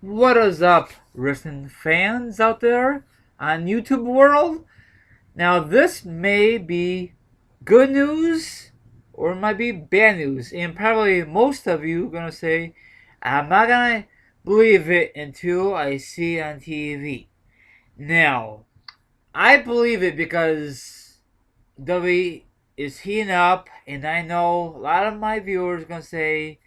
What is up, wrestling fans out there on YouTube world? Now, this may be good news or it might be bad news, and probably most of you are gonna say, "I'm not gonna believe it until I see it on TV." Now, I believe it because W is heating up, and I know a lot of my viewers are gonna say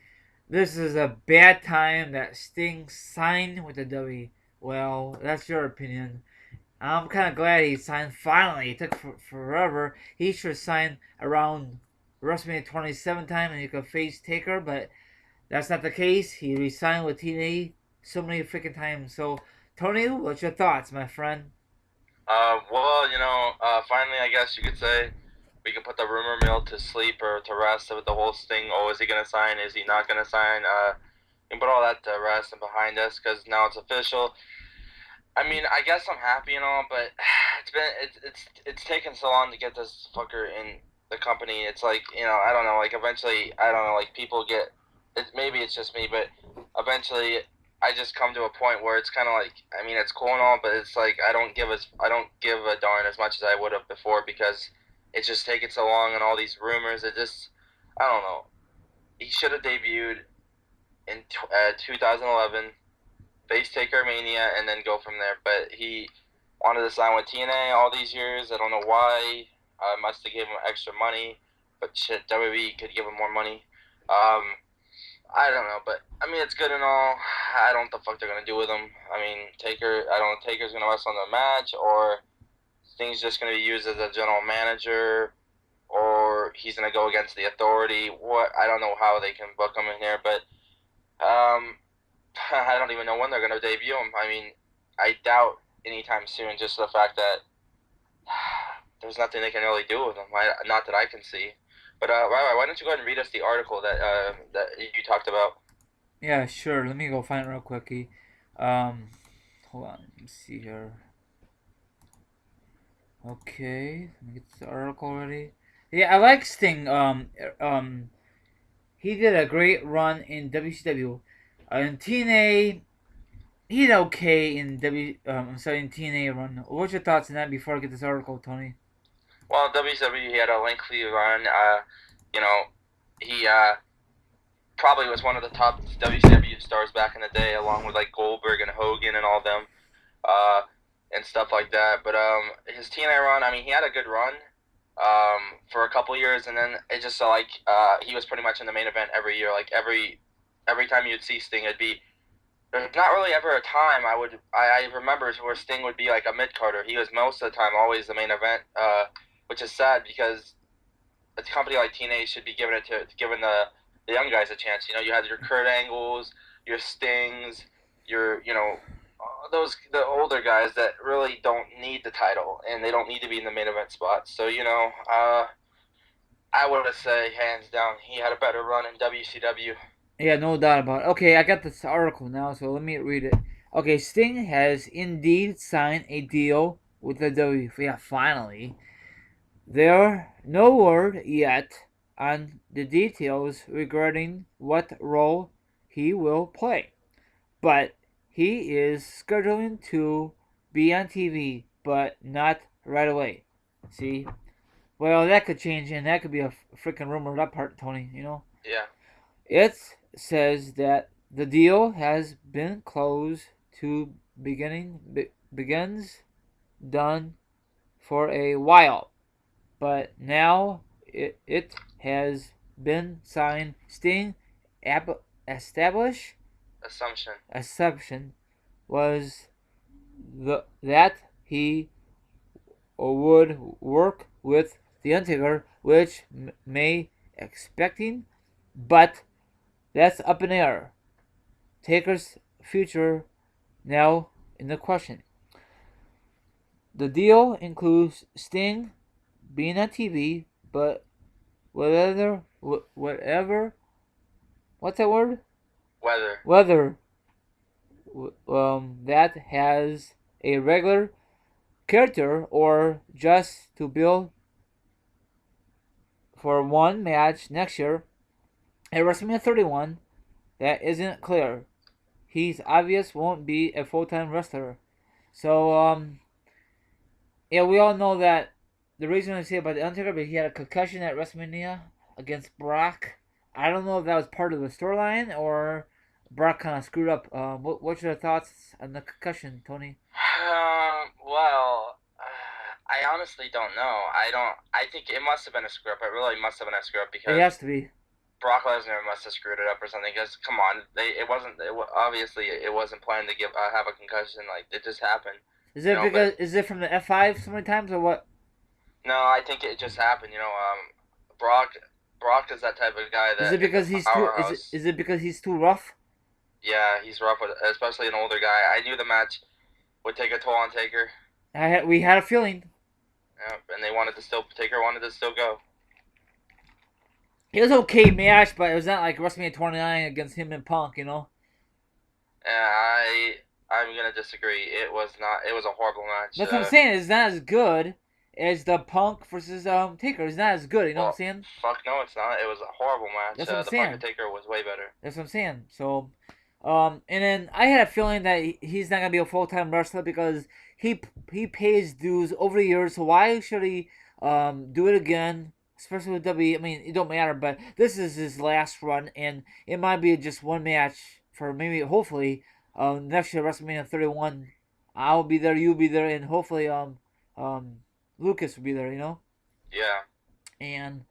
this is a bad time that Sting signed with the W. Well, that's your opinion. I'm kind of glad he signed finally. It took forever. He should sign around WrestleMania 27 time and he could face Taker, but that's not the case. He re-signed with TNA so many freaking times. So, Tony, what's your thoughts, my friend? Finally, I guess you could say we can put the rumor mill to sleep or to rest with the whole Sting. Oh, is he gonna sign? Is he not gonna sign? We can put all that to rest and behind us because now it's official. I mean, I guess I'm happy and all, but it's taken so long to get this fucker in the company. It's like I don't know. Like eventually, I don't know. Like people get it. Maybe it's just me, but eventually, I just come to a point where it's kind of like I mean, it's cool and all, but it's like I don't give a darn as much as I would have before because it's just taken so long and all these rumors. It just I don't know. He should have debuted in 2011 face Taker Mania and then go from there. But he wanted to sign with TNA all these years. I don't know why. I must have gave him extra money, but shit, WWE could give him more money. Um, I don't know, but I mean it's good and all. I don't know what the fuck they're gonna do with him. I mean Taker, I don't know if Taker's gonna wrestle in the match or Sting's just gonna be used as a general manager or he's gonna go against the authority. What I don't know how they can book him in here, but um, I don't even know when they're going to debut him. I mean, I doubt anytime soon. Just the fact that there's nothing they can really do with him. Not that I can see. But why don't you go ahead and read us the article that you talked about? Yeah, sure. Let me go find it real quickly. Um, Hold on. Let me see here. Okay, let me get the article already. Yeah, I like Sting. He did a great run in WCW. In TNA, he did okay in I'm sorry, in TNA run. What's your thoughts on that before I get this article, Tony? Well, WCW he had a lengthy run. You know, he probably was one of the top WCW stars back in the day, along with like Goldberg and Hogan and all them. uh, and stuff like that. But his TNA run, I mean, he had a good run for a couple years, and then it just like he was pretty much in the main event every year. Like every time you'd see Sting, it'd be there's not really ever a time I remember where Sting would be like a mid carder. He was most of the time always the main event, which is sad because a company like TNA should be giving the young guys a chance. You know, you had your Kurt Angles, your Stings, your those the older guys that really don't need the title and they don't need to be in the main event spots. So I would say hands down he had a better run in WCW. Yeah, no doubt about it. Okay, I got this article now, so let me read it. Okay, Sting has indeed signed a deal with the W. Yeah, finally. There no word yet on the details regarding what role he will play, but he is scheduling to be on TV, but not right away. See? Well, that could change, and that could be a freaking rumor, that part, Tony, you know? Yeah. It says that the deal has been closed to begins done for a while, but now it has been signed. Sting establish Assumption. assumption was that he would work with the Undertaker, which may expecting, but that's up in the air. Taker's future now in the question. The deal includes Sting being on TV, but whatever, what's that word? Weather. Whether that has a regular character or just to build for one match next year at WrestleMania 31, that isn't clear. he's obvious won't be a full time wrestler. So yeah, we all know that the reason I say about the Undertaker, but he had a concussion at WrestleMania against Brock. I don't know if that was part of the storyline or Brock kind of screwed up. What's your thoughts on the concussion, Tony? Well, I honestly don't know. I don't. I think it must have been a screw up. It really must have been a screw up It because has to be. Brock Lesnar must have screwed it up or something. Because come on, it wasn't. Obviously, it wasn't planned to have a concussion. Like it just happened. Is it But because is it from the F5 so many times or what? no, I think it just happened. Brock. Brock is that type of guy Is that it is a because he's too powerhouse. is it because he's too rough? Yeah, he's rough, especially an older guy. I knew the match would take a toll on Taker. We had a feeling. Yeah, and they wanted to still Taker wanted to still go. It was okay match, but it was not like WrestleMania 29 against him and Punk, you know. I'm gonna disagree. It was not. It was a horrible match. That's what I'm saying. It's not as good as the Punk versus Taker. It's not as good. You know what I'm Well, saying? fuck no, it's not. It was a horrible match. That's what I'm The Punk saying. and Taker was way better. That's what I'm saying. So, and then I had a feeling that he's not gonna be a full time wrestler because he pays dues over the years. So why should he do it again? Especially with WWE. I mean, it don't matter, but this is his last run, and it might be just one match for maybe, hopefully, next year WrestleMania 31. I'll be there, you'll be there, and hopefully, um, Lucas will be there. You know, Yeah. and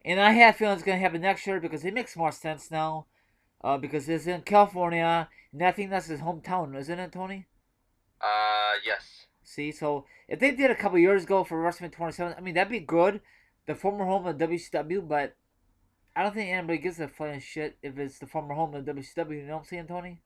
I have a feeling it's gonna happen next year because it makes more sense now. Because it's in California, and I think that's his hometown, isn't it, Tony? Yes. See, so if they did a couple years ago for WrestleMania 27, I mean that'd be good. The former home of WCW, but I don't think anybody gives a flying shit if it's the former home of WCW. You know what I'm saying, Tony?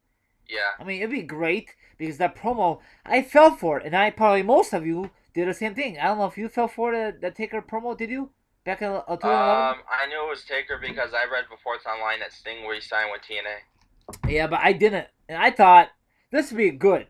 Yeah. I mean, it'd be great because that promo, I fell for it, and I probably most of you did the same thing. I don't know if you fell for the Taker promo, did you? Back in 2011? I knew it was Taker because I read before it's online that Sting where he signed with TNA. Yeah, but I didn't. And I thought this would be good.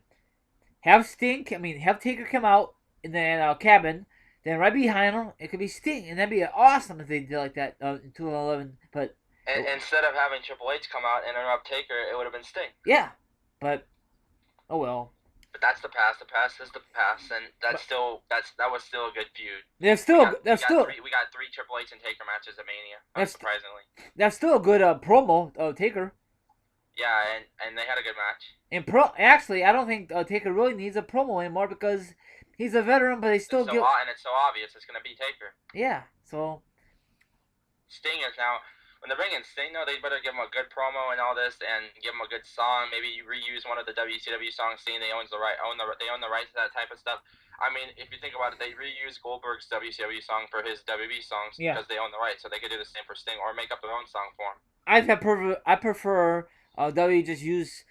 Have Taker come out in the cabin, then right behind him, it could be Sting, and that'd be awesome if they did like that in 2011. But And instead of having Triple H come out and interrupt Taker, it would have been Sting. yeah, but oh well. But that's the past. The past is the past, and that was still a good feud. They're We got three Triple H and Taker matches at Mania. Surprisingly. That's still a good promo Taker. Yeah, and they had a good match. And actually, I don't think Taker really needs a promo anymore because he's a veteran, but they still give. And it's so obvious it's gonna be Taker. Yeah, so Sting is now. When they bring in Sting, though, they better give him a good promo and all this, and give him a good song. Maybe reuse one of the WCW songs. Seeing they own the rights to that type of stuff. I mean, if you think about it, they reuse Goldberg's WCW song for his WB songs because they own the rights, so they could do the same for Sting or make up their own song for him. I prefer W just use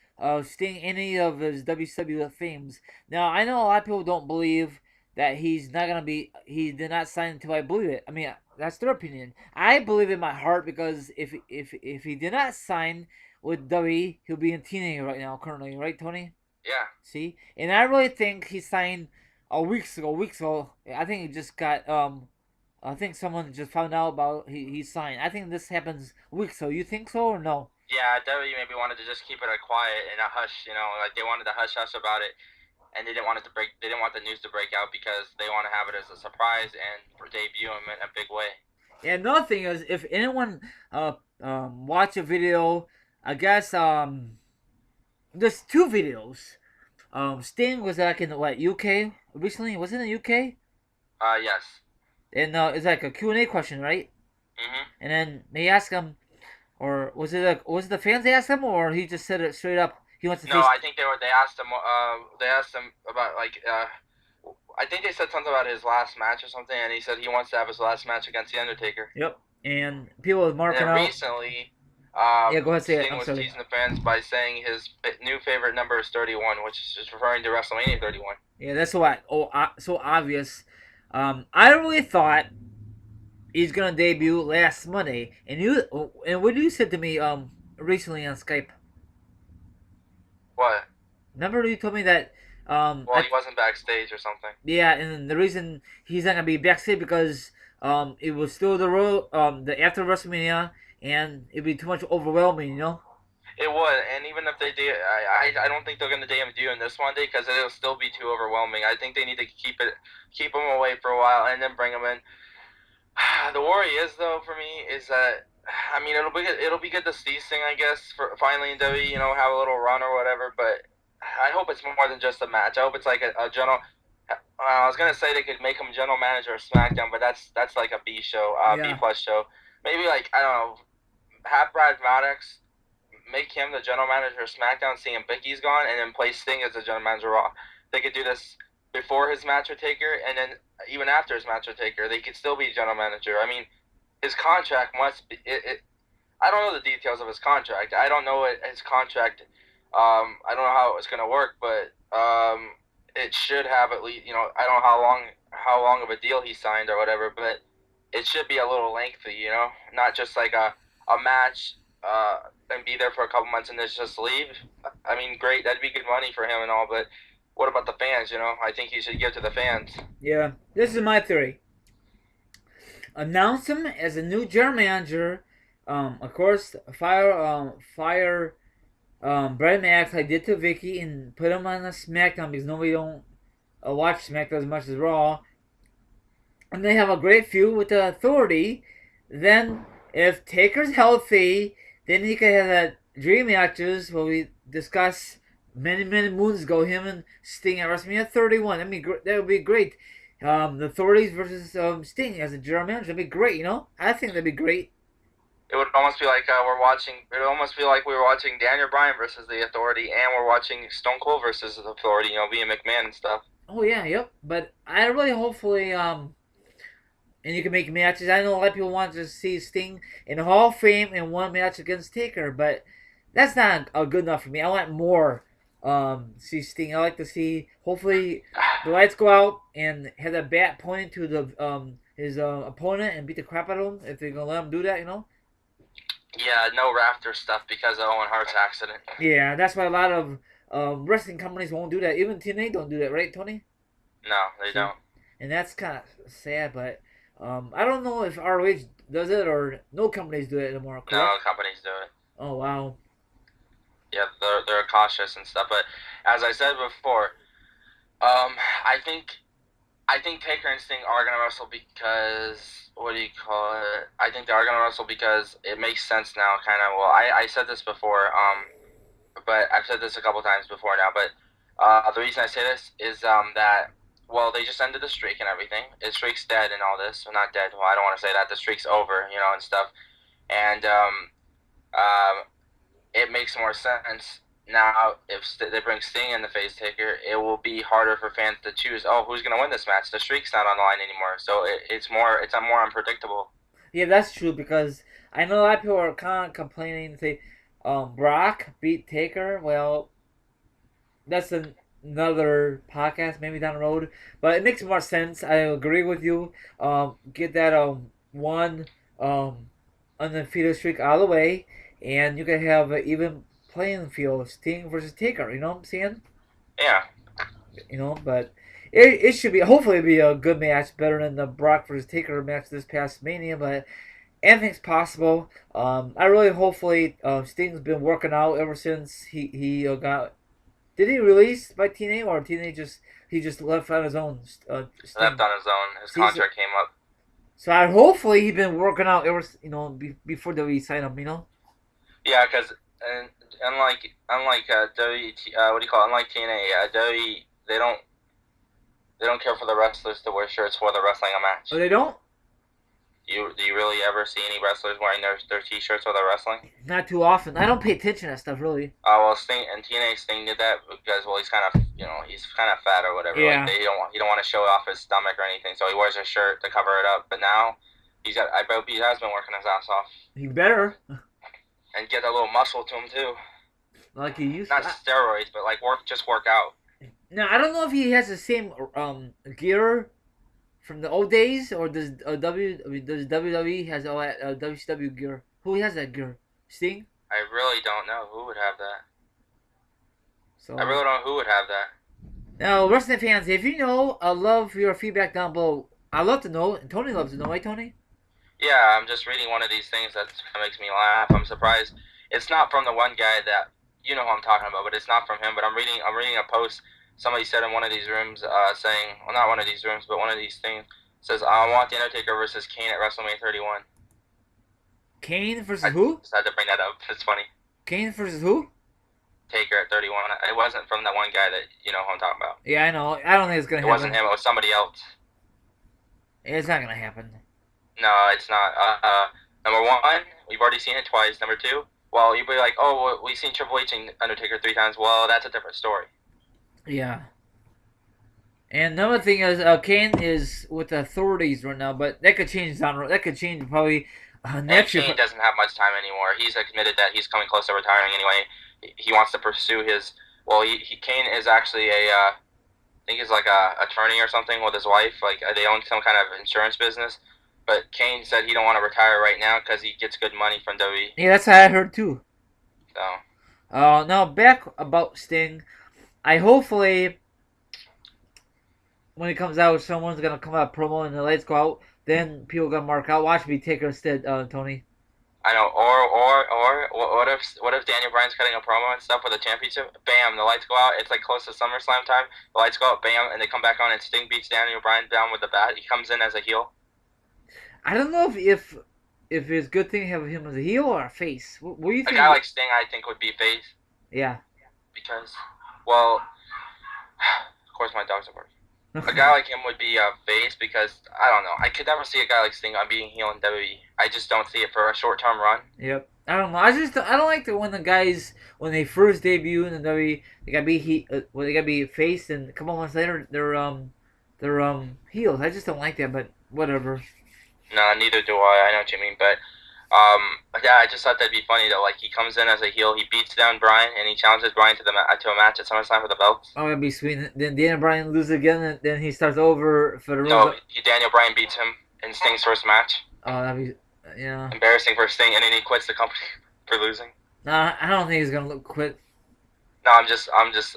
Sting any of his WCW themes. Now I know a lot of people don't believe that he did not sign until I believe it. I mean that's their opinion. I believe in my heart because if he did not sign with W, he'll be in TNA right now currently, right, Tony? Yeah. See, and I really think he signed weeks ago. I think he just got I think someone just found out about he signed. I think this happens weeks ago. You think so or no? Yeah, W maybe wanted to just keep it a quiet and a hush. Like they wanted to hush about it, and they didn't want it to break. They didn't want the news to break out because they want to have it as a surprise and debut him in a big way. Yeah, another thing is if anyone watch a video, I guess there's two videos. Sting was like in what UK recently? Was it in the UK? Yes. And it's like a Q&A question, right? Mhm. And then they ask him, or was it the fans they asked him, or he just said it straight up? He wants to. No, I think they asked him. They asked him about I think they said something about his last match or something, and he said he wants to have his last match against the Undertaker. Yep. And people were marking and out. Recently, yeah, go ahead. Say Sting it. was teasing the fans by saying his new favorite number is 31, which is just referring to WrestleMania 31. Yeah, that's what. So obvious. I really thought he's gonna debut last Monday, and what you said to me recently on Skype. What? Remember you told me that well, he wasn't backstage or something. Yeah, and the reason he's not gonna be backstage because it was still the after WrestleMania, and it'd be too much overwhelming, you know. It would, and even if they do, I don't think they're gonna debut in this one day because it'll still be too overwhelming. I think they need to keep him away for a while and then bring him in. The worry is though for me is that I mean it'll be good to see Sting I guess for finally in WWE have a little run or whatever. But I hope it's more than just a match. I hope it's like a general. I was gonna say they could make him general manager of SmackDown, but that's like a B show, B Yeah, plus show. Maybe like I don't know, have Brad Maddox make him the general manager of SmackDown, seeing Bickie's gone, and then place Sting as the general manager of Raw. They could do this before his match with Taker, and then even after his match with Taker, they could still be general manager. I mean, his contract must be. I don't know the details of his contract. I don't know his contract. I don't know how it's gonna work, but it should have at least. I don't know how long of a deal he signed or whatever, but it should be a little lengthy. Not just like a match and be there for a couple months and then just leave. I mean, great, that'd be good money for him and all, but what about the fans? I think he should give to the fans. yeah. This is my theory. Announce him as a new general manager. Of course, fire Brad Max like I did to Vicky and put him on a SmackDown because nobody don't watch SmackDown as much as Raw. And they have a great feud with the Authority. Then, if Taker's healthy, then he can have that dream matches where we discuss many moons ago him and Sting at WrestleMania 31. That would be great. The Authorities versus Sting as a general manager. That'd be great. I think that'd be great. It would almost be like we're watching. It would almost feel like we were watching Daniel Bryan versus the Authority, and we're watching Stone Cold versus the Authority. Being McMahon and stuff. Oh yeah, yep. But I really hopefully and you can make matches. I know a lot of people want to see Sting in Hall of Fame in one match against Taker, but that's not good enough for me. I want more. See Sting. I like to see. Hopefully, the lights go out and have that bat pointing to the his opponent and beat the crap out of him if they're gonna let him do that. Yeah, no Rafter stuff because of Owen Hart's accident. Yeah, that's why a lot of wrestling companies won't do that. Even TNA don't do that, right, Tony? No, they don't. And that's kind of sad, but I don't know if ROH does it or no companies do it anymore. Correct? No companies do it. Oh wow. Yeah, they're cautious and stuff. But as I said before, I think Taker and Sting are gonna wrestle because what do you call it? I think they are gonna wrestle because it makes sense now. Kind of. Well, I said this before. But I've said this a couple times before now. But the reason I say this is that well, they just ended the streak and everything. The streak's dead and all this. Well, not dead. Well, I don't want to say that. The streak's over, and stuff. And it makes more sense now if they bring Sting in the face taker. It will be harder for fans to choose. Oh, who's gonna win this match? The streak's not on the line anymore, so it's more unpredictable. Yeah, that's true because I know a lot of people are kind of complaining. Say, Brock beat Taker. Well, that's another podcast, maybe down the road. But it makes more sense. I agree with you. Get that one undefeated streak out of the way, and you can have an even playing field, Sting versus Taker. You know what I'm saying? Yeah. But it should be hopefully be a good match, better than the Brock versus Taker match this past Mania. But anything's possible. I really hopefully Sting's been working out ever since he got. Did he release by TNA or TNA just left on his own? Sting. Left on his own. His contract came up. So hopefully he's been working out ever before WWE signed him. Yeah, because unlike WWE, what do you call it? Unlike TNA, WWE they don't care for the wrestlers to wear shirts for the wrestling a match. Oh, they don't? Do you really ever see any wrestlers wearing their t-shirts while they're wrestling? Not too often. I don't pay attention to that stuff really. Well, Sting and TNA Sting did that because he's kind of he's kind of fat or whatever. Yeah. Like he don't want to show off his stomach or anything, so he wears a shirt to cover it up. But now I bet he has been working his ass off. He better. And get a little muscle to him too. Like he used. Not steroids, but like work out. Now I don't know if he has the same gear from the old days, or does WWE has all that WCW gear? Who has that gear? Sting? I really don't know who would have that. So I really don't know who would have that. Now, wrestling fans, if you know, I love your feedback down below. I love to know, and Tony loves to know, right, Tony? Yeah, I'm just reading one of these things that makes me laugh. I'm surprised. It's not from the one guy that you know who I'm talking about, but it's not from him. But I'm reading a post somebody said in one of these rooms, saying, well, not one of these rooms, but one of these things says, I want the Undertaker versus Kane at WrestleMania 31. Kane versus I who? just had to bring that up. It's funny. Kane versus who? Taker at 31. It wasn't from that one guy that you know who I'm talking about. Yeah, I know. I don't think it's gonna It happen. wasn't him. It was somebody else. It's not gonna happen. No, it's not. Number one, we've already seen it twice. Number two, well, you'd be like, oh, well, we've seen Triple H and Undertaker 3 times. Well, that's a different story. Yeah. And another thing is, Kane is with the authorities right now, but that could change down. That could change probably next year. Kane doesn't have much time anymore. He's admitted that he's coming close to retiring anyway. He wants to pursue his. Well, Kane is actually I think he's like a attorney or something with his wife. Like they own some kind of insurance business. But Kane said he don't want to retire right now because he gets good money from WWE. Yeah, that's what I heard too. So. Now back about Sting. I hopefully when it comes out, someone's gonna come out promo and the lights go out. Then people gonna mark out. Watch me take her instead, Tony. I know. Or what if Daniel Bryan's cutting a promo and stuff with a championship? Bam, the lights go out. It's like close to SummerSlam time. The lights go out. Bam, and they come back on and Sting beats Daniel Bryan down with the bat. He comes in as a heel. I don't know if it's a good thing to have him as a heel or a face. What do you think? A guy like Sting, I think, would be face. Yeah. Because, well, of course my dogs are barking. A guy like him would be a face because, I don't know, I could never see a guy like Sting on being heel in WWE. I just don't see it for a short-term run. Yep. I don't know. I don't like when the guys when they first debut in the WWE they gotta be they gotta be face and a couple months later they're heels. I just don't like that, but whatever. No, neither do I. I know what you mean, but yeah, I just thought that'd be funny though. Like he comes in as a heel, he beats down Bryan, and he challenges Bryan to a match at SummerSlam for the belts. Oh, that'd be sweet. Then Daniel Bryan loses again, and then he starts over for the No, Daniel Bryan beats him in Sting's first match. Oh, that'd be yeah. Embarrassing for Sting, and then he quits the company for losing. Nah, I don't think he's gonna quit. No, I'm just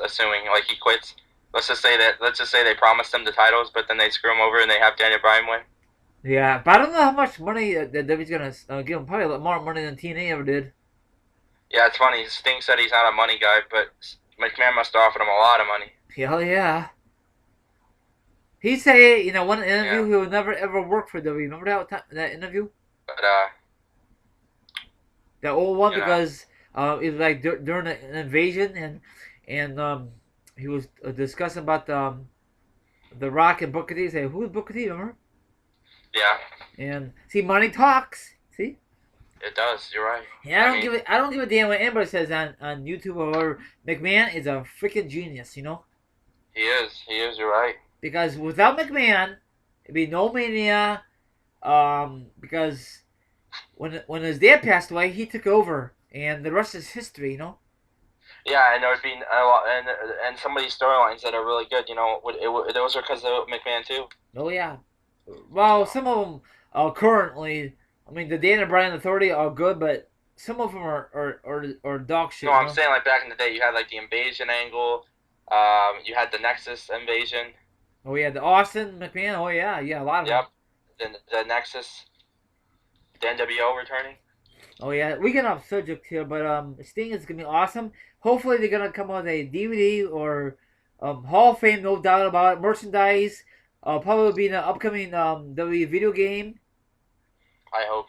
assuming like he quits. Let's just say they promised him the titles, but then they screw him over and they have Daniel Bryan win. Yeah, but I don't know how much money that WWE's gonna give him. Probably a lot more money than TNA ever did. Yeah, it's funny. Sting said he's not a money guy, but McMahon must have offered him a lot of money. Hell yeah. He said, one interview he would never ever work for WWE. Remember that interview? But that old one because it was like during an invasion and he was discussing about the Rock and Booker T. He said, "Who's Booker T?" Remember? Yeah. And see, money talks. See? It does. You're right. Yeah, I don't give a damn what anybody says on YouTube or whatever. McMahon is a freaking genius, He is. He is. You're right. Because without McMahon, it'd be no Mania. Because when his dad passed away, he took over, and the rest is history. Yeah, and there's been a lot, and some of these storylines that are really good. Those are because of McMahon too. Oh yeah. Well, some of them currently, I mean, the Daniel Bryan Authority are good, but some of them are dog shit. No, I'm saying like back in the day, you had like the invasion angle, you had the Nexus invasion. Oh yeah, the Austin McMahon. Oh yeah, a lot of them. Yep, the Nexus, the NWO returning. Oh yeah, we get off subject here, but Sting is gonna be awesome. Hopefully they're gonna come out with a DVD or Hall of Fame, no doubt about it. Merchandise. Probably be in the upcoming WWE video game. I hope.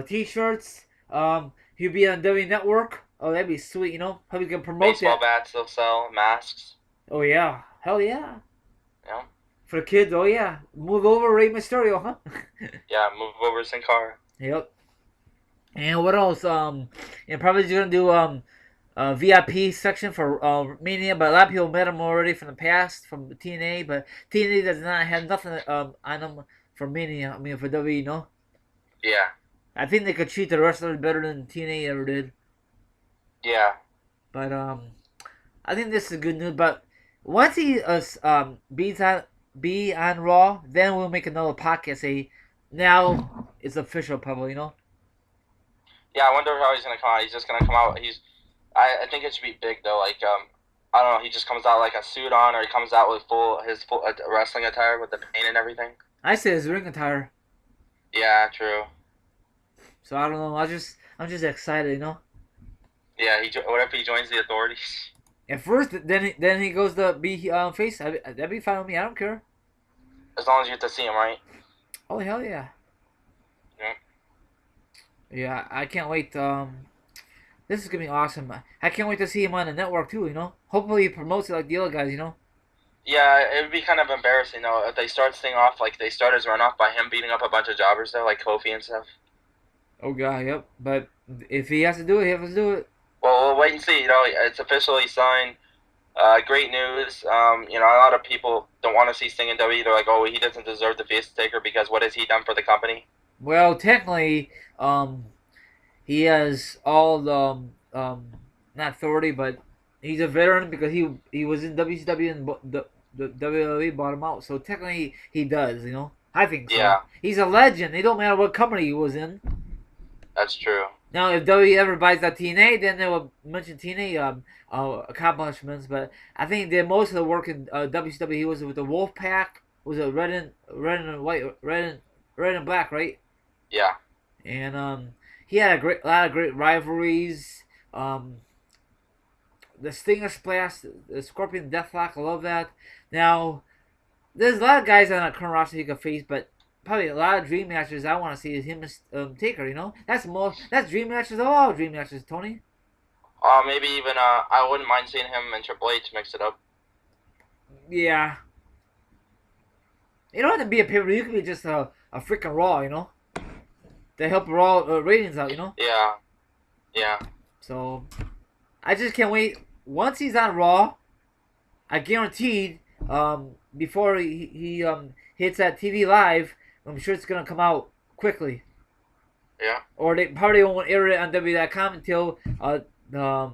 T-shirts. He'll be on WWE Network. Oh, that'd be sweet. Probably can promote baseball bats. They'll sell masks. Oh yeah, hell yeah. Yeah. For the kids, oh yeah. Move over, Rey Mysterio, huh? Yeah, move over Sin Cara. Yep. And what else? And probably just gonna do VIP section for Mania, but a lot of people met him already from the past from TNA, but TNA does not have nothing on them for Mania. I mean for WWE, Yeah. I think they could treat the wrestlers better than TNA ever did. Yeah. But I think this is good news. But once he be on Raw, then we'll make another podcast. Say now it's official, probably. Yeah, I wonder how he's gonna come out. He's just gonna come out. I think it should be big though. Like I don't know. He just comes out like a suit on, or he comes out with his full wrestling attire with the paint and everything. I say his ring attire. Yeah, true. So I don't know. I'm just excited, Yeah, what if he joins the authorities? At first, then he goes to be face. That'd be fine with me. I don't care. As long as you get to see him, right? Oh hell yeah, Yeah. yeah. I can't wait. This is gonna be awesome. I can't wait to see him on the network too. You know, hopefully he promotes it like the other guys. You know. Yeah, it would be kind of embarrassing though if they start this thing off like they start his run off by him beating up a bunch of jobbers though, like Kofi and stuff. Oh god, yep. But if he has to do it, he has to do it. Well, we'll wait and see. You know, it's officially signed. Great news. You know, a lot of people don't want to see Sting in WWE. They're like, oh, he doesn't deserve the face taker because what has he done for the company? Well, technically, he has all the not authority, but he's a veteran because he was in WCW and the WWE bought him out. So technically, he does. You know, I think so. Yeah, He's a legend. It don't matter what company he was in. that's true. Now, if WWE ever buys that TNA, then they will mention TNA accomplishments. But I think that most of the work in WCW, he was with the Wolfpack. Was it red and white, red and black, right? Yeah, And he had a lot of great rivalries. The Stinger Splash, the Scorpion Deathlock, I love that. Now, there's a lot of guys on the current roster he could face, but probably a lot of dream matches I want to see is him and Taker. You know, that's dream matches of all dream matches, Tony. maybe even I wouldn't mind seeing him and Triple H mix it up. Yeah, you don't have to be a pay per view. You could be just a freaking Raw. You know, to help Raw ratings out. You know, Yeah, yeah, so I just can't wait. Once he's on Raw, I guaranteed before he hits that TV live, I'm sure it's gonna come out quickly. yeah, Or they probably won't air it on W.com until the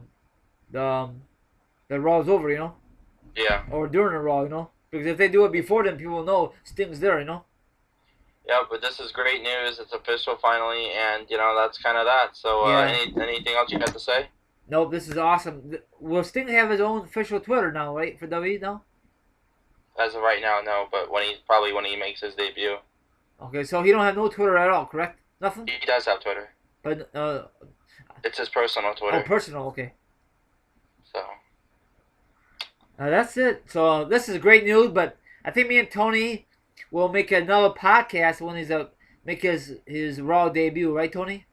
the the Raw's over, you know, yeah. or during the Raw, you know, because if they do it before, then people will know Sting's there, you know. Yeah, but this is great news. It's official finally, and you know that's kind of that. So, Yeah. anything else you got to say? Nope, this is awesome. Will Sting have his own official Twitter now, right, for WWE now? As of right now, no. But probably when he makes his debut, Okay, so he don't have no Twitter at all, correct? Nothing. he does have Twitter. But It's his personal Twitter. oh, personal. Okay. So, That's it. So this is great news, but I think me and Tony will make another podcast when he's make his Raw debut, right, Tony?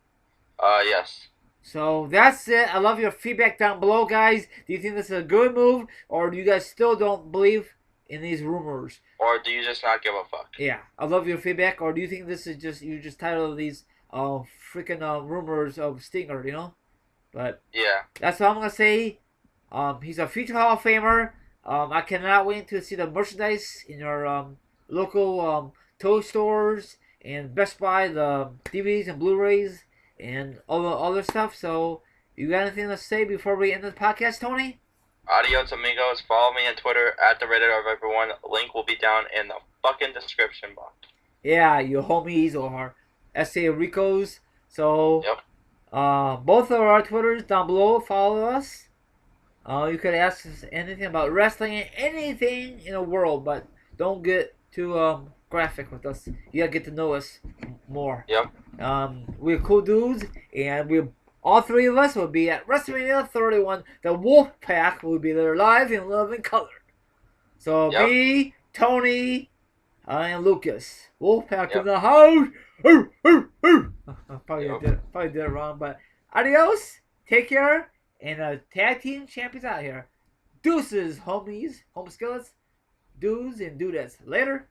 yes. So that's it. I love your feedback down below, guys. Do you think this is a good move, or do you guys still don't believe in these rumors? Or do you just not give a fuck? Yeah, I love your feedback. Or do you think this is just you're just tired of these freaking rumors of Stinger, you know? But Yeah. that's all I'm gonna say. He's a future Hall of Famer. I cannot wait to see the merchandise in your local toy stores and Best Buy, the DVDs and Blu-rays and all the other stuff. So, you got anything to say before we end the podcast, Tony? Adios, amigos. Follow me on Twitter at the Reddit of everyone. Link will be down in the fucking description box. Yeah, your homies or SA Ricos. So, Yep. both of our Twitters down below. Follow us. You could ask us anything about wrestling, anything in the world, but don't get too graphic with us. You gotta get to know us more. Yep. We're cool dudes, and we all three of us will be at WrestleMania 31. The Wolfpack will be there live in love and color. So Yep. me, Tony, and Lucas. Wolfpack Yep. in the house. Ooh, ooh, ooh. Probably Yep. probably did it wrong, but adios. Take care. And tag team champions out here. Deuces, homies, home skillets, dudes and dudettes. Later.